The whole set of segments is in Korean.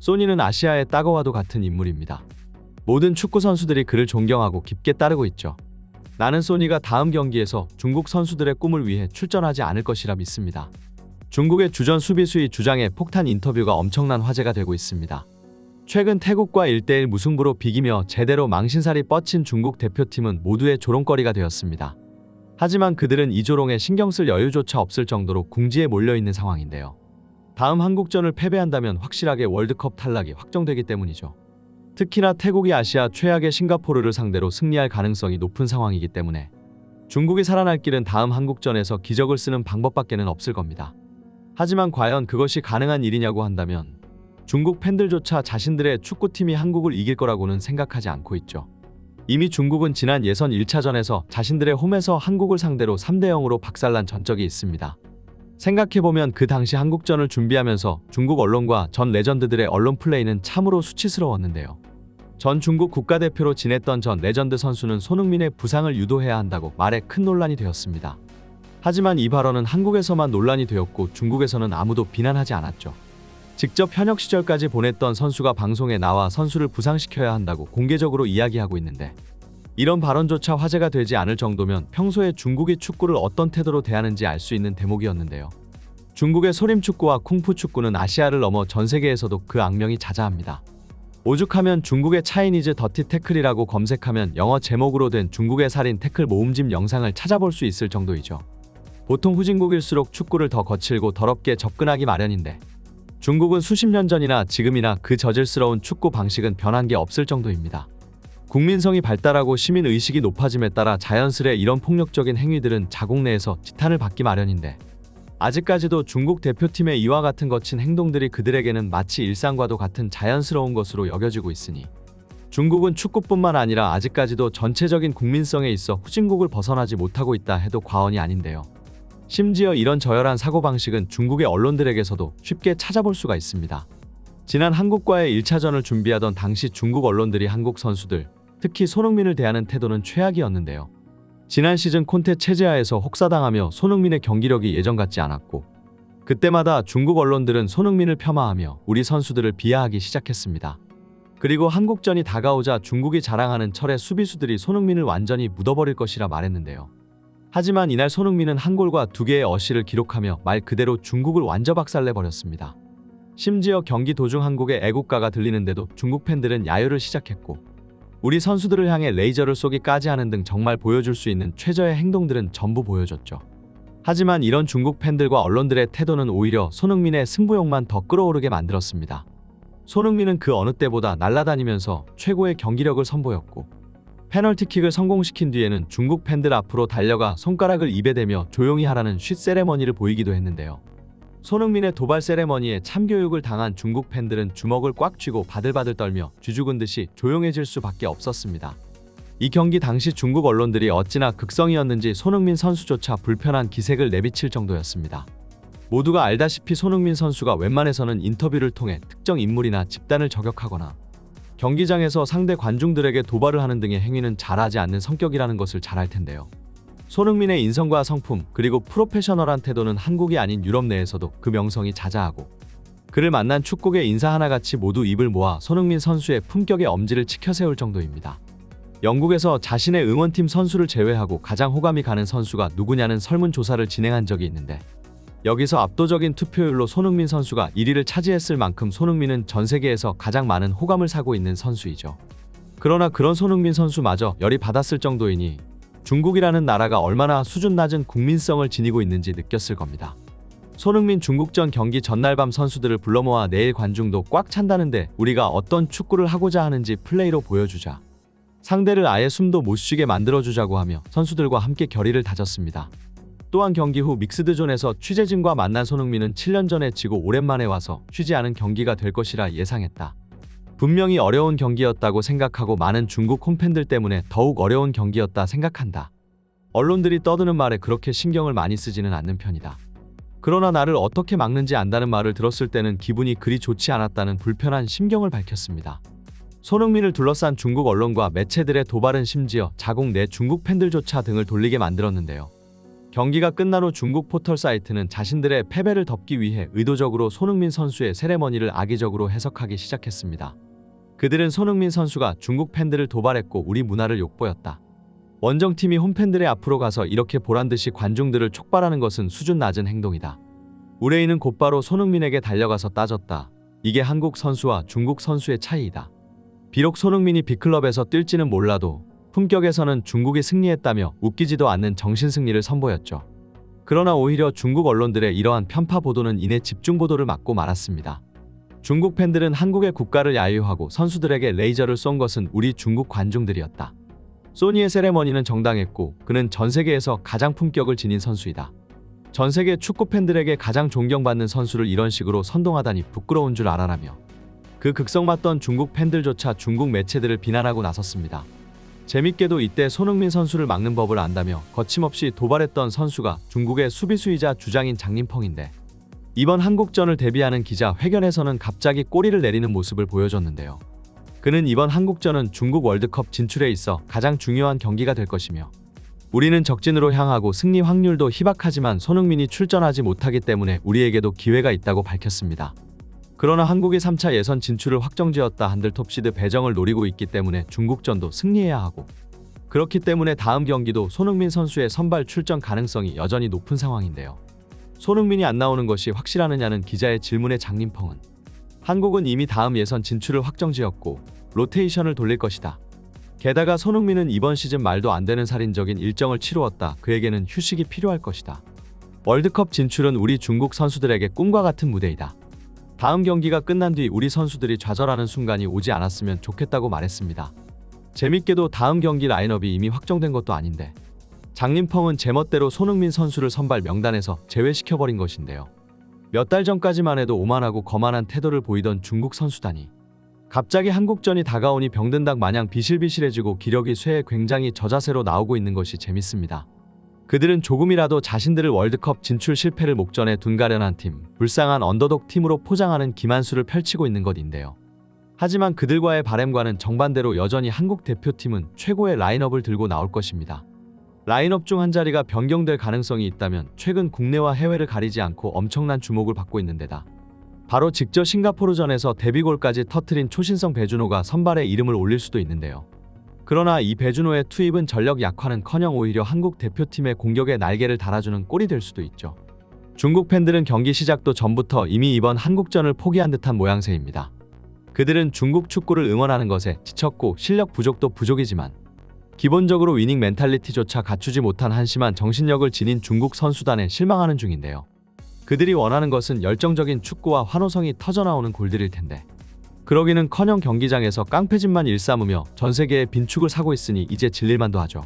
소니는 아시아의 따거와도 같은 인물입니다. 모든 축구 선수들이 그를 존경하고 깊게 따르고 있죠. 나는 소니가 다음 경기에서 중국 선수들의 꿈을 위해 출전하지 않을 것이라 믿습니다. 중국의 주전 수비수의 주장의 폭탄 인터뷰가 엄청난 화제가 되고 있습니다. 최근 태국과 1대1 무승부로 비기며 제대로 망신살이 뻗친 중국 대표팀은 모두의 조롱거리가 되었습니다. 하지만 그들은 이 조롱에 신경 쓸 여유조차 없을 정도로 궁지에 몰려있는 상황인데요. 다음 한국전을 패배한다면 확실하게 월드컵 탈락이 확정되기 때문이죠. 특히나 태국이 아시아 최악의 싱가포르를 상대로 승리할 가능성이 높은 상황이기 때문에 중국이 살아날 길은 다음 한국전에서 기적을 쓰는 방법밖에는 없을 겁니다. 하지만 과연 그것이 가능한 일이냐고 한다면 중국 팬들조차 자신들의 축구팀이 한국을 이길 거라고는 생각하지 않고 있죠. 이미 중국은 지난 예선 1차전에서 자신들의 홈에서 한국을 상대로 3대0으로 박살난 전적이 있습니다. 생각해보면 그 당시 한국전을 준비하면서 중국 언론과 전 레전드들의 언론 플레이는 참으로 수치스러웠는데요. 전 중국 국가대표로 지냈던 전 레전드 선수는 손흥민의 부상을 유도해야 한다고 말해 큰 논란이 되었습니다. 하지만 이 발언은 한국에서만 논란이 되었고 중국에서는 아무도 비난하지 않았죠. 직접 현역 시절까지 보냈던 선수가 방송에 나와 선수를 부상시켜야 한다고 공개적으로 이야기하고 있는데 이런 발언조차 화제가 되지 않을 정도면 평소에 중국이 축구를 어떤 태도로 대하는지 알 수 있는 대목이었는데요. 중국의 소림축구와 쿵푸축구는 아시아를 넘어 전 세계에서도 그 악명이 자자합니다. 오죽하면 중국의 차이니즈 더티 태클이라고 검색하면 영어 제목으로 된 중국의 살인 태클 모음집 영상을 찾아볼 수 있을 정도이죠. 보통 후진국일수록 축구를 더 거칠고 더럽게 접근하기 마련인데 중국은 수십 년 전이나 지금이나 그 저질스러운 축구 방식은 변한 게 없을 정도입니다. 국민성이 발달하고 시민의식이 높아짐에 따라 자연스레 이런 폭력적인 행위들은 자국 내에서 지탄을 받기 마련인데 아직까지도 중국 대표팀의 이와 같은 거친 행동들이 그들에게는 마치 일상과도 같은 자연스러운 것으로 여겨지고 있으니 중국은 축구뿐만 아니라 아직까지도 전체적인 국민성에 있어 후진국을 벗어나지 못하고 있다 해도 과언이 아닌데요. 심지어 이런 저열한 사고방식은 중국의 언론들에게서도 쉽게 찾아볼 수가 있습니다. 지난 한국과의 1차전을 준비하던 당시 중국 언론들이 한국 선수들, 특히 손흥민을 대하는 태도는 최악이었는데요. 지난 시즌 콘테 체제하에서 혹사당하며 손흥민의 경기력이 예전 같지 않았고 그때마다 중국 언론들은 손흥민을 폄하하며 우리 선수들을 비하하기 시작했습니다. 그리고 한국전이 다가오자 중국이 자랑하는 철의 수비수들이 손흥민을 완전히 묻어버릴 것이라 말했는데요. 하지만 이날 손흥민은 한 골과 2개의 어시를 기록하며 말 그대로 중국을 완전 박살내버렸습니다. 심지어 경기 도중 한국의 애국가가 들리는데도 중국 팬들은 야유를 시작했고 우리 선수들을 향해 레이저를 쏘기까지 하는 등 정말 보여줄 수 있는 최저의 행동들은 전부 보여줬죠. 하지만 이런 중국 팬들과 언론들의 태도는 오히려 손흥민의 승부욕만 더 끌어오르게 만들었습니다. 손흥민은 그 어느 때보다 날아다니면서 최고의 경기력을 선보였고 페널티킥을 성공시킨 뒤에는 중국 팬들 앞으로 달려가 손가락을 입에 대며 조용히 하라는 쉿 세레머니를 보이기도 했는데요. 손흥민의 도발 세레머니에 참교육을 당한 중국 팬들은 주먹을 꽉 쥐고 바들바들 떨며 쥐죽은 듯이 조용해질 수밖에 없었습니다. 이 경기 당시 중국 언론들이 어찌나 극성이었는지 손흥민 선수조차 불편한 기색을 내비칠 정도였습니다. 모두가 알다시피 손흥민 선수가 웬만해서는 인터뷰를 통해 특정 인물이나 집단을 저격하거나 경기장에서 상대 관중들에게 도발을 하는 등의 행위는 잘하지 않는 성격이라는 것을 잘 알 텐데요. 손흥민의 인성과 성품 그리고 프로페셔널한 태도는 한국이 아닌 유럽 내에서도 그 명성이 자자하고 그를 만난 축구계 인사 하나같이 모두 입을 모아 손흥민 선수의 품격의 엄지를 치켜세울 정도입니다. 영국에서 자신의 응원팀 선수를 제외하고 가장 호감이 가는 선수가 누구냐는 설문조사를 진행한 적이 있는데 여기서 압도적인 투표율로 손흥민 선수가 1위를 차지했을 만큼 손흥민은 전 세계에서 가장 많은 호감을 사고 있는 선수이죠. 그러나 그런 손흥민 선수마저 열이 받았을 정도이니 중국이라는 나라가 얼마나 수준 낮은 국민성을 지니고 있는지 느꼈을 겁니다. 손흥민 중국전 경기 전날 밤 선수들을 불러 모아 내일 관중도 꽉 찬다는데 우리가 어떤 축구를 하고자 하는지 플레이로 보여주자. 상대를 아예 숨도 못 쉬게 만들어주자고 하며 선수들과 함께 결의를 다졌습니다. 또한 경기 후 믹스드존에서 취재진과 만난 손흥민은 7년 전에 지고 오랜만에 와서 쉬지 않은 경기가 될 것이라 예상했다. 분명히 어려운 경기였다고 생각하고 많은 중국 홈팬들 때문에 더욱 어려운 경기였다 생각한다. 언론들이 떠드는 말에 그렇게 신경을 많이 쓰지는 않는 편이다. 그러나 나를 어떻게 막는지 안다는 말을 들었을 때는 기분이 그리 좋지 않았다는 불편한 심경을 밝혔습니다. 손흥민을 둘러싼 중국 언론과 매체들의 도발은 심지어 자국 내 중국 팬들조차 등을 돌리게 만들었는데요. 경기가 끝난 후 중국 포털 사이트는 자신들의 패배를 덮기 위해 의도적으로 손흥민 선수의 세레머니를 악의적으로 해석하기 시작했습니다. 그들은 손흥민 선수가 중국 팬들을 도발했고 우리 문화를 욕보였다. 원정팀이 홈팬들의 앞으로 가서 이렇게 보란듯이 관중들을 촉발하는 것은 수준 낮은 행동이다. 우레인은 곧바로 손흥민에게 달려가서 따졌다. 이게 한국 선수와 중국 선수의 차이이다. 비록 손흥민이 B클럽에서 뛸지는 몰라도 품격에서는 중국이 승리했다며 웃기지도 않는 정신승리를 선보였죠. 그러나 오히려 중국 언론들의 이러한 편파 보도는 이내 집중 보도를 막고 말았습니다. 중국 팬들은 한국의 국가를 야유하고 선수들에게 레이저를 쏜 것은 우리 중국 관중들이었다. 소니의 세레머니는 정당했고 그는 전 세계에서 가장 품격을 지닌 선수이다. 전 세계 축구 팬들에게 가장 존경받는 선수를 이런 식으로 선동하다니 부끄러운 줄 알아라며 그 극성맞던 중국 팬들조차 중국 매체들을 비난하고 나섰습니다. 재밌게도 이때 손흥민 선수를 막는 법을 안다며 거침없이 도발했던 선수가 중국의 수비수이자 주장인 장림펑인데 이번 한국전을 대비하는 기자 회견에서는 갑자기 꼬리를 내리는 모습을 보여줬는데요. 그는 이번 한국전은 중국 월드컵 진출에 있어 가장 중요한 경기가 될 것이며 우리는 적진으로 향하고 승리 확률도 희박하지만 손흥민이 출전하지 못하기 때문에 우리에게도 기회가 있다고 밝혔습니다. 그러나 한국이 3차 예선 진출을 확정지었다 한들 톱시드 배정을 노리고 있기 때문에 중국전도 승리해야 하고 그렇기 때문에 다음 경기도 손흥민 선수의 선발 출전 가능성이 여전히 높은 상황인데요. 손흥민이 안 나오는 것이 확실하느냐는 기자의 질문에 장림펑은 한국은 이미 다음 예선 진출을 확정지었고 로테이션을 돌릴 것이다. 게다가 손흥민은 이번 시즌 말도 안 되는 살인적인 일정을 치루었다. 그에게는 휴식이 필요할 것이다. 월드컵 진출은 우리 중국 선수들에게 꿈과 같은 무대이다. 다음 경기가 끝난 뒤 우리 선수들이 좌절하는 순간이 오지 않았으면 좋겠다고 말했습니다. 재밌게도 다음 경기 라인업이 이미 확정된 것도 아닌데 장림펑은 제멋대로 손흥민 선수를 선발 명단에서 제외시켜버린 것인데요. 몇 달 전까지만 해도 오만하고 거만한 태도를 보이던 중국 선수단이 갑자기 한국전이 다가오니 병든닭 마냥 비실비실해지고 기력이 쇠해 굉장히 저자세로 나오고 있는 것이 재밌습니다. 그들은 조금이라도 자신들을 월드컵 진출 실패를 목전에 둔 가련한 팀, 불쌍한 언더독 팀으로 포장하는 기만수를 펼치고 있는 것인데요. 하지만 그들과의 바램과는 정반대로 여전히 한국 대표팀은 최고의 라인업을 들고 나올 것입니다. 라인업 중 한 자리가 변경될 가능성이 있다면 최근 국내와 해외를 가리지 않고 엄청난 주목을 받고 있는 데다 바로 직접 싱가포르전에서 데뷔골까지 터트린 초신성 배준호가 선발에 이름을 올릴 수도 있는데요. 그러나 이 배준호의 투입은 전력 약화는커녕 오히려 한국 대표팀의 공격에 날개를 달아주는 꼴이 될 수도 있죠. 중국 팬들은 경기 시작도 전부터 이미 이번 한국전을 포기한 듯한 모양새입니다. 그들은 중국 축구를 응원하는 것에 지쳤고 실력 부족도 부족이지만 기본적으로 위닝 멘탈리티조차 갖추지 못한 한심한 정신력을 지닌 중국 선수단에 실망하는 중인데요. 그들이 원하는 것은 열정적인 축구와 환호성이 터져나오는 골들일 텐데 그러기는커녕 경기장에서 깡패짓만 일삼으며 전세계의 빈축을 사고 있으니 이제 질릴만도 하죠.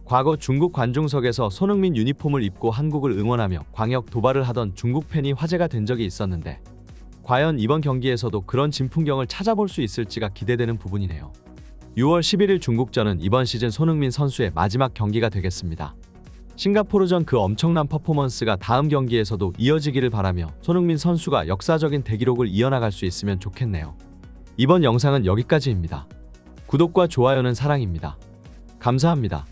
과거 중국 관중석에서 손흥민 유니폼을 입고 한국을 응원하며 광역 도발을 하던 중국 팬이 화제가 된 적이 있었는데 과연 이번 경기에서도 그런 진풍경을 찾아볼 수 있을지가 기대되는 부분이네요. 6월 11일 중국전은 이번 시즌 손흥민 선수의 마지막 경기가 되겠습니다. 싱가포르전 그 엄청난 퍼포먼스가 다음 경기에서도 이어지기를 바라며 손흥민 선수가 역사적인 대기록을 이어나갈 수 있으면 좋겠네요. 이번 영상은 여기까지입니다. 구독과 좋아요는 사랑입니다. 감사합니다.